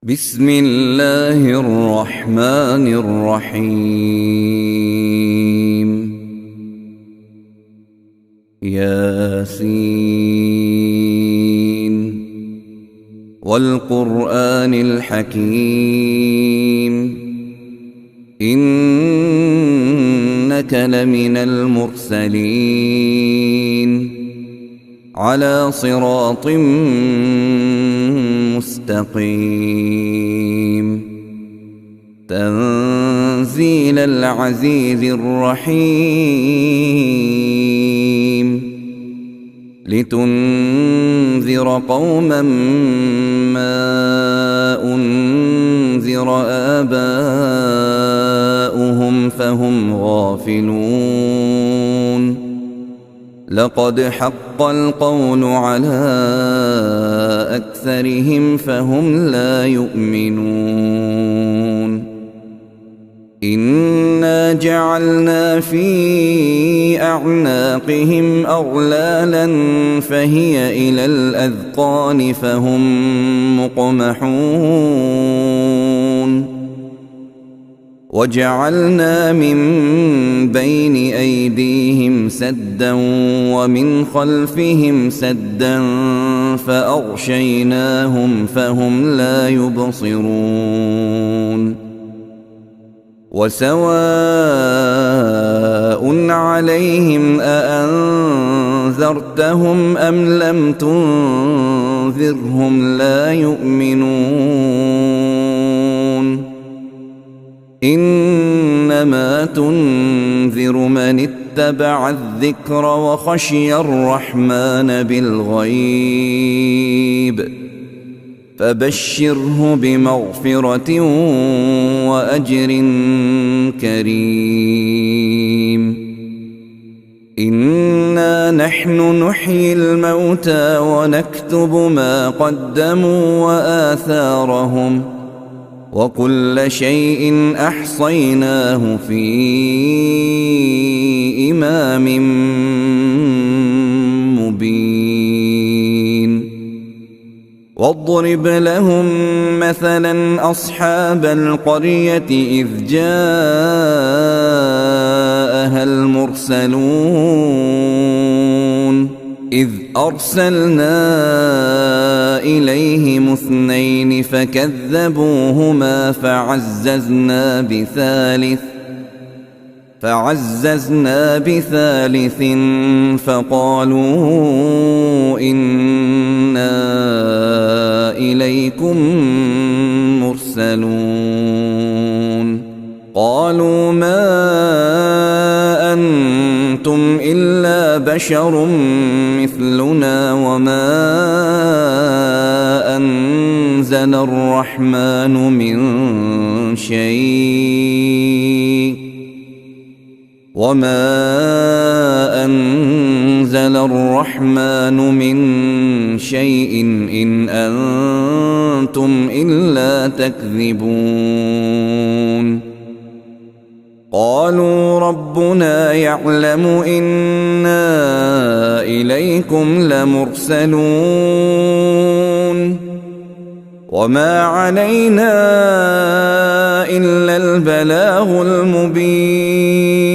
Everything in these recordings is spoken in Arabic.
بسم الله الرحمن الرحيم. ياسين والقرآن الحكيم إنك لمن المرسلين على صراط مستقيم تنزيل العزيز الرحيم لتنذر قوما ما أنذر آباؤهم فهم غافلون لقد حق القول على أكثرهم فهم لا يؤمنون إنا جعلنا في أعناقهم أغلالا فهي إلى الأذقان فهم مقمحون وجعلنا من بين أيديهم سدا ومن خلفهم سدا فأغشيناهم فهم لا يبصرون وسواء عليهم أأنذرتهم أم لم تنذرهم لا يؤمنون إنما تنذر من اتبع الذكر وخشي الرحمن بالغيب فبشره بمغفرة وأجر كريم إنا نحن نحيي الموتى ونكتب ما قدموا وآثارهم وكل شيء أحصيناه في إمام مبين واضرب لهم مثلا أصحاب القرية إذ جاءها المرسلون إذ أرسلنا إليهم اثنين فكذبوهما فعززنا بثالث فقالوا إنا إليكم مرسلون قالوا ما أنتم إلا بشر مثلنا وما أنزل الرحمن من شيء إن أنتم إلا تكذبون قالوا ربنا يعلم إنا إليكم لمرسلون وما علينا إلا البلاغ المبين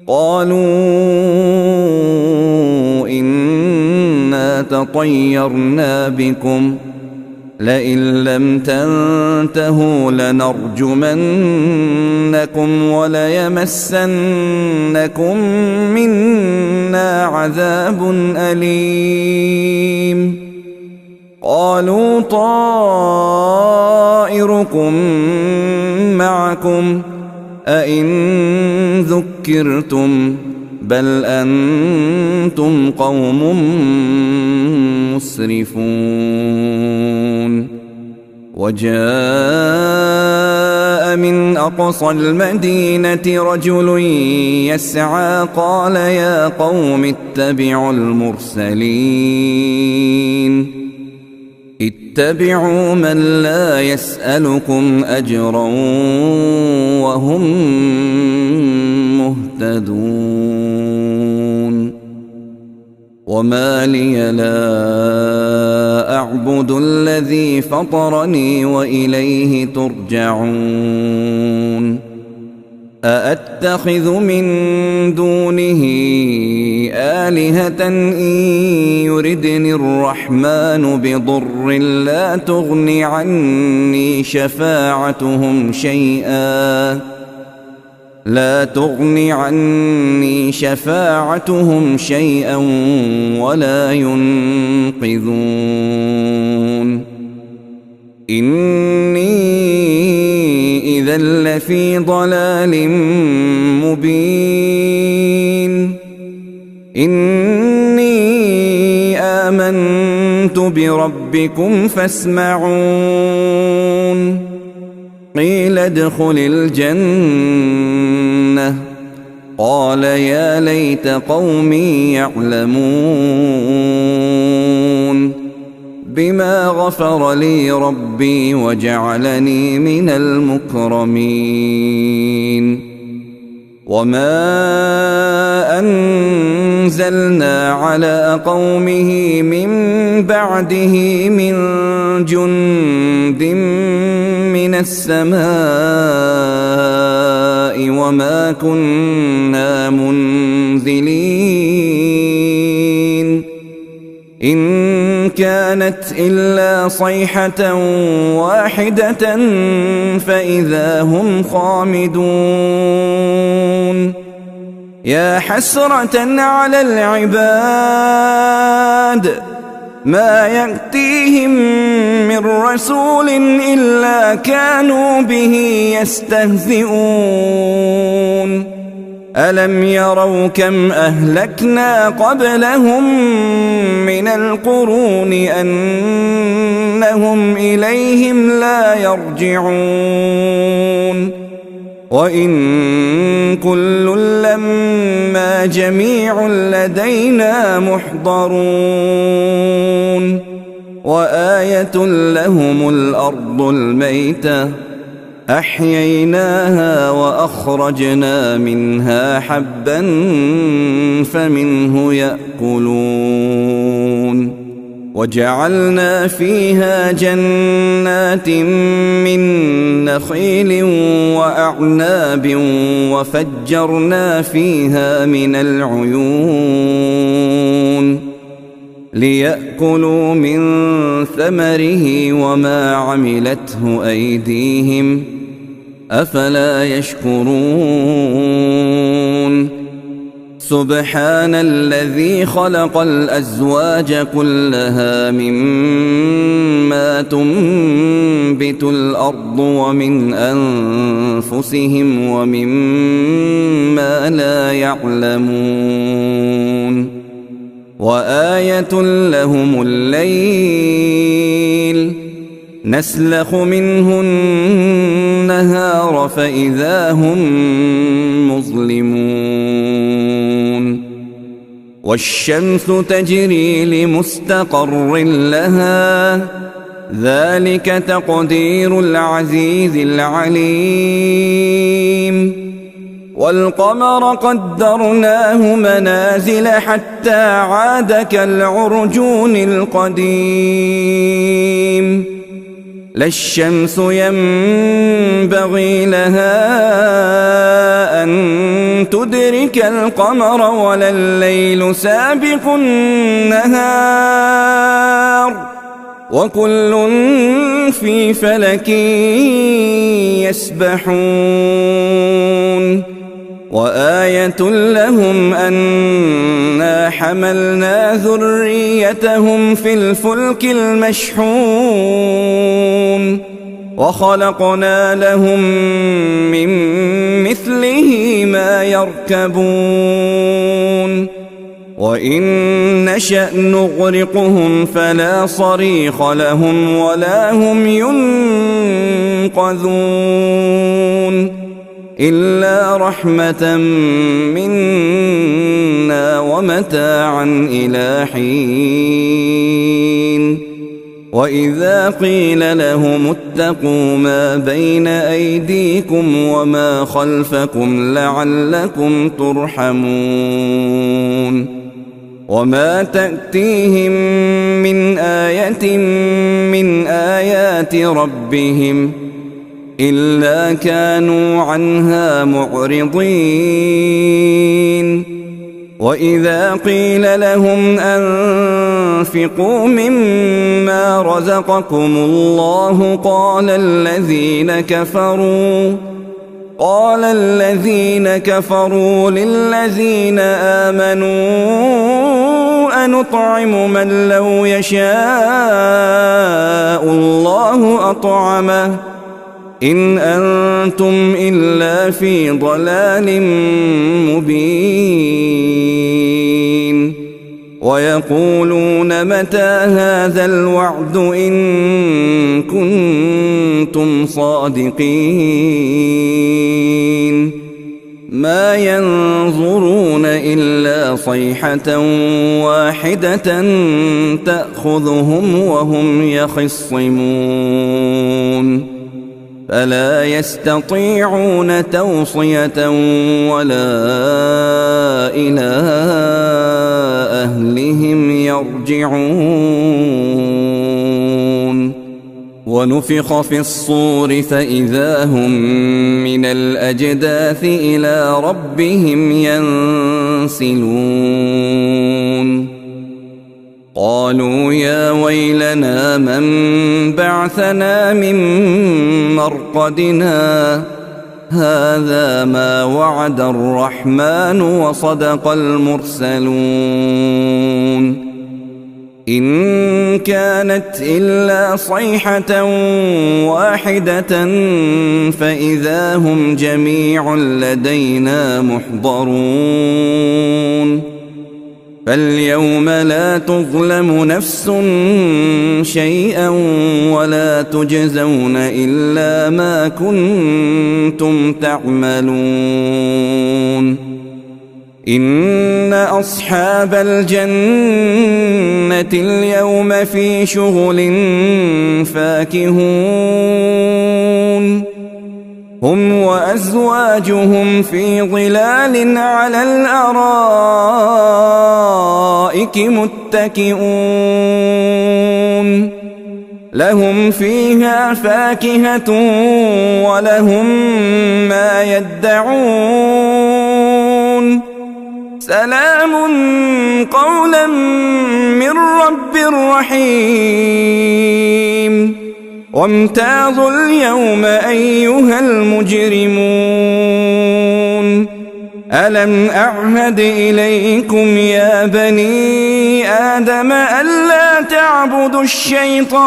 قالوا إنا تطيرنا بكم لئن لم تنتهوا لنرجمنكم وليمسنكم منا عذاب أليم قالوا طائركم معكم أئن ذكرتم بل أنتم قوم مسرفون وجاء من أقصى المدينة رجل يسعى قال يا قوم اتبعوا المرسلين اتبعوا من لا يسألكم أجرا وهم مهتدون وما لي لا أعبد الذي فطرني وإليه ترجعون أأتخذ من دونه آلهة إن يردني الرحمن بضر لا تغن عني شفاعتهم شيئا ولا ينقذون إني إذا لفي ضلال مبين إني آمنت بربكم فاسمعون قيل ادخل الجنة قال يا ليت قومي يعلمون بما غفر لي ربي وجعلني من المكرمين وما أنزلنا على قومه من بعده من جند من السماء وما كنا منزلين إن كانت إلا صيحة واحدة فإذا هم خامدون يا حسرة على العباد ما يأتيهم من رسول إلا كانوا به يستهزئون ألم يروا كم أهلكنا قبلهم من القرون أنهم إليهم لا يرجعون وإن كل لما جميع لدينا محضرون وآية لهم الأرض الميتة أحييناها وأخرجنا منها حبا فمنه يأكلون وجعلنا فيها جنات من نخيل وأعناب وفجرنا فيها من العيون ليأكلوا من ثمره وما عملته أيديهم أفلا يشكرون سبحان الذي خلق الأزواج كلها مما تنبت الأرض ومن أنفسهم ومما لا يعلمون وآية لهم الليل نسلخ منه النهار فإذا هم مظلمون والشمس تجري لمستقر لها ذلك تقدير العزيز العليم والقمر قدرناه منازل حتى عاد كالعرجون القديم لا الشمس ينبغي لها أن تدرك القمر ولا الليل سابق النهار وكل في فلك يسبحون وآية لهم أنا حملنا ذريتهم في الفلك المشحون وخلقنا لهم من مثله ما يركبون وإن نشأ نغرقهم فلا صريخ لهم ولا هم ينقذون إلا رحمة منا ومتاعا إلى حين وإذا قيل لهم اتقوا ما بين أيديكم وما خلفكم لعلكم ترحمون وما تأتيهم من آية من آيات ربهم إلا كانوا عنها معرضين وإذا قيل لهم أنفقوا مما رزقكم الله قال الذين كفروا للذين آمنوا أنطعم من لو يشاء الله أطعمه إن أنتم إلا في ضلال مبين ويقولون متى هذا الوعد إن كنتم صادقين ما ينظرون إلا صيحة واحدة تأخذهم وهم يخصمون فلا يستطيعون توصية ولا إلى أهلهم يرجعون ونفخ في الصور فإذا هم من الأجداث إلى ربهم ينسلون قالوا يا ويلنا من بعثنا من مرقدنا هذا ما وعد الرحمن وصدق المرسلون إن كانت إلا صيحة واحدة فإذا هم جميع لدينا محضرون فاليوم لا تظلم نفس شيئا ولا تجزون إلا ما كنتم تعملون إن أصحاب الجنة اليوم في شغل فاكهون هم وأزواجهم في ظلال على الأرائك متكئون لهم فيها فاكهة ولهم ما يدعون سلام قولا من رب رحيم وامتازوا اليوم أيها المجرمون ألم أعهد إليكم يا بني آدم ألا تعبدوا الشيطان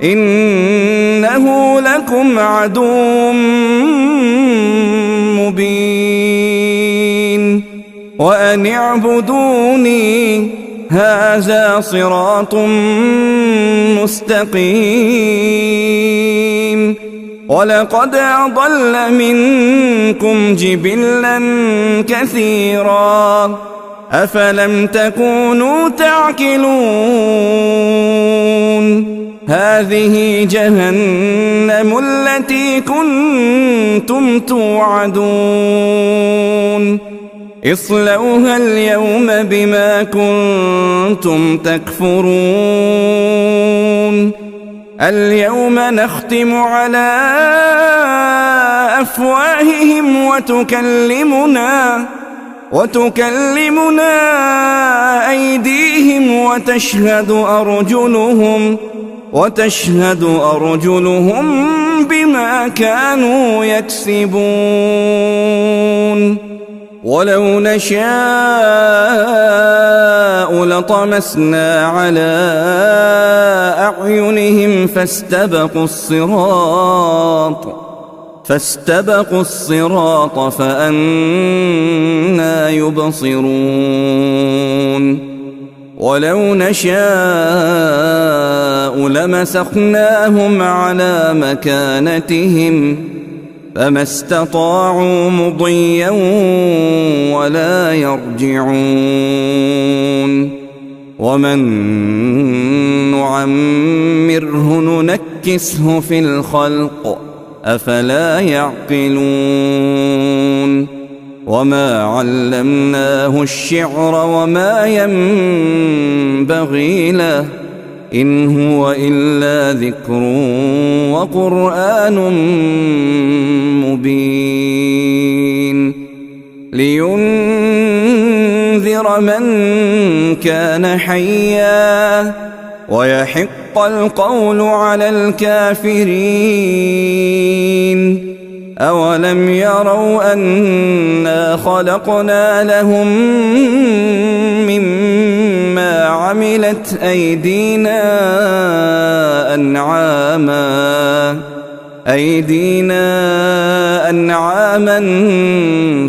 إنه لكم عدو مبين وأن اعبدوني هذا صراط مستقيم ولقد أضل منكم جبلا كثيرا أفلم تكونوا تعقلون هذه جهنم التي كنتم توعدون اصلوها اليوم بما كنتم تكفرون اليوم نختم على أفواههم وتكلمنا أيديهم وتشهد أرجلهم بما كانوا يكسبون ولو نشاء لطمسنا على أعينهم فاستبقوا الصراط فأنى يبصرون ولو نشاء لمسخناهم على مكانتهم فما استطاعوا مضيا ولا يرجعون ومن نعمره ننكسه في الخلق أفلا يعقلون وما علمناه الشعر وما ينبغي له إن هو إلا ذكر وقرآن مبين لينذر من كان حيا ويحق القول على الكافرين أولم يروا أنا خلقنا لهم مما عملت أيدينا أنعاما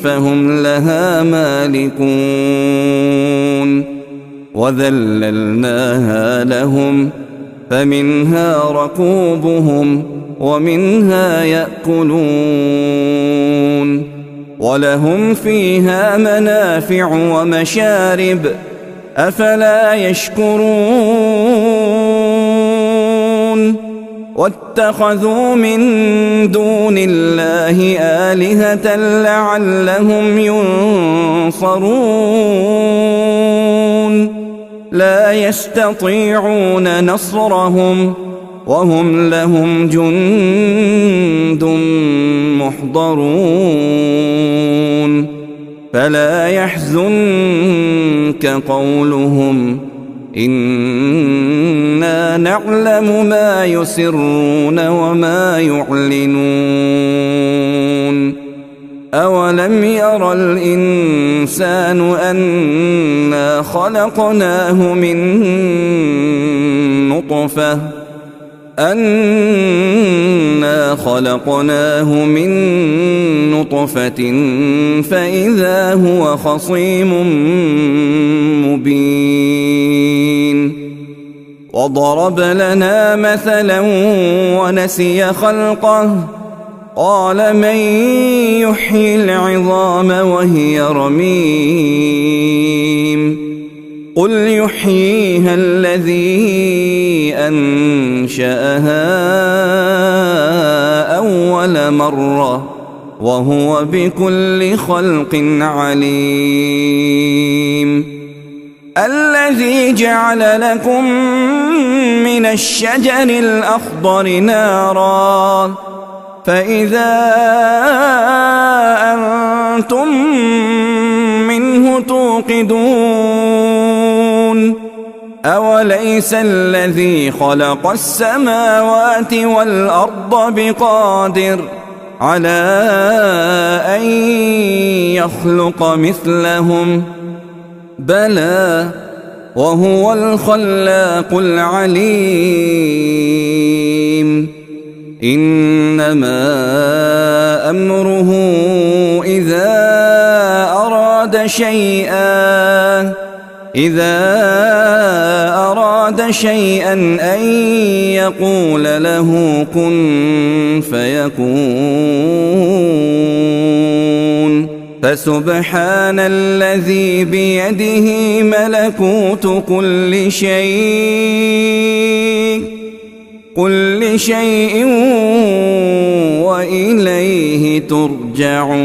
فهم لها مالكون وذللناها لهم فمنها ركوبهم ومنها يأكلون ولهم فيها منافع ومشارب أفلا يشكرون واتخذوا من دون الله آلهة لعلهم ينصرون لا يستطيعون نصرهم وهم لهم جند محضرون فلا يحزنك قولهم إنا نعلم ما يسرون وما يعلنون أولم ير الإنسان أنا خلقناه من نطفة فإذا هو خصيم مبين وضرب لنا مثلا ونسي خلقه قال من يحيي العظام وهي رميم قل يحييها الذي أنشأها أول مرة وهو بكل خلق عليم الذي جعل لكم من الشجر الأخضر نارا فإذا أنتم منه توقدون أوليس الذي خلق السماوات والأرض بقادر على أن يخلق مثلهم بلى وهو الخلاق العليم إنما أمره إذا أراد شيئا أن يقول له كن فيكون فسبحان الذي بيده ملكوت كل شيء وإليه ترجعون.